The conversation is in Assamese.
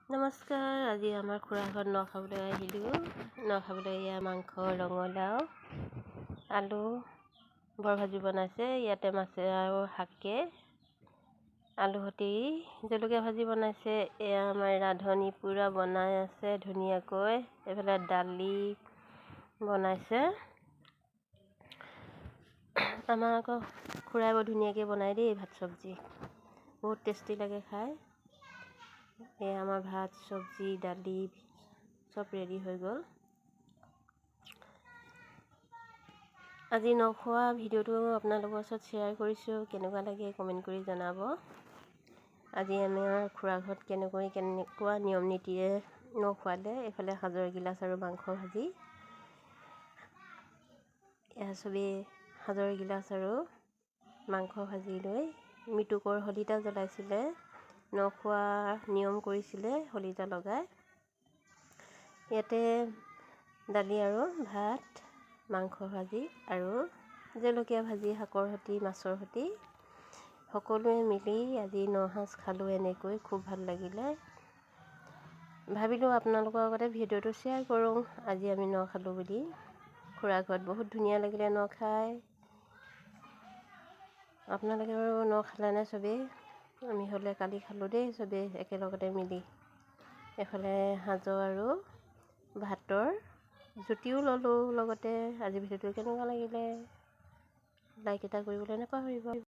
নমস্কাৰ। আজি আমাৰ খুৰা ঘৰত ন খাবলৈ আহিলোঁ। ন খাবলৈ এয়া মাংস, ৰঙালাও, আলু, বৰ ভাজি বনাইছে। ইয়াতে মাছে আৰু শাকে আলু সতি জলকীয়া ভাজি বনাইছে। এয়া আমাৰ ৰান্ধনি পূৰা বনাই আছে ধুনীয়াকৈ। এইফালে দালি বনাইছে। আমাৰ আকৌ খুৰাই বৰ ধুনীয়াকৈ বনাই দেই ভাত চব্জি, বহুত টেষ্টি লাগে খাই। এয়া আমাৰ ভাত চব্জি দালি চব ৰেডি হৈ গ'ল। আজি নখোৱা ভিডিঅ'টো আপোনালোকৰ ওচৰত শ্বেয়াৰ কৰিছোঁ। কেনেকুৱা লাগে কমেণ্ট কৰি জনাব। আজি আমাৰ খুৰা ঘৰত কেনেকুৱা নিয়ম নীতিৰে নখোৱালে। এইফালে সাজৰ গিলাচ আৰু মাংস ভাজি। এয়া চবেই সাজৰ গিলাচ আৰু মাংস ভাজি লৈ মৃতকৰ শলিতা জ্বলাইছিলে। নখোৱা নিয়ম কৰিছিলে শলিতা লগাই। ইয়াতে দালি আৰু ভাত, মাংস ভাজি আৰু জলকীয়া ভাজি শাকৰ সৈতে মাছৰ সৈতে সকলোৱে মিলি আজি নসাজ খালোঁ। এনেকৈ খুব ভাল লাগিলে। ভাবিলোঁ আপোনালোকৰ আগতে ভিডিঅ'টো শ্বেয়াৰ কৰোঁ। আজি আমি ন খালোঁ বুলি। খুৰা ঘৰত বহুত ধুনীয়া লাগিলে ন খাই। আপোনালোকে বাৰু ন খালেনে চবেই? আমি হ'লে কালি খালোঁ দেই চবেই একেলগতে মিলি। এইফালে সাজৰ আৰু ভাতৰ জুতিও ল'লোঁ লগতে। আজি ভিডিঅ'টো কেনেকুৱা লাগিলে লাইক এটা কৰিবলৈ নাপাহৰিব।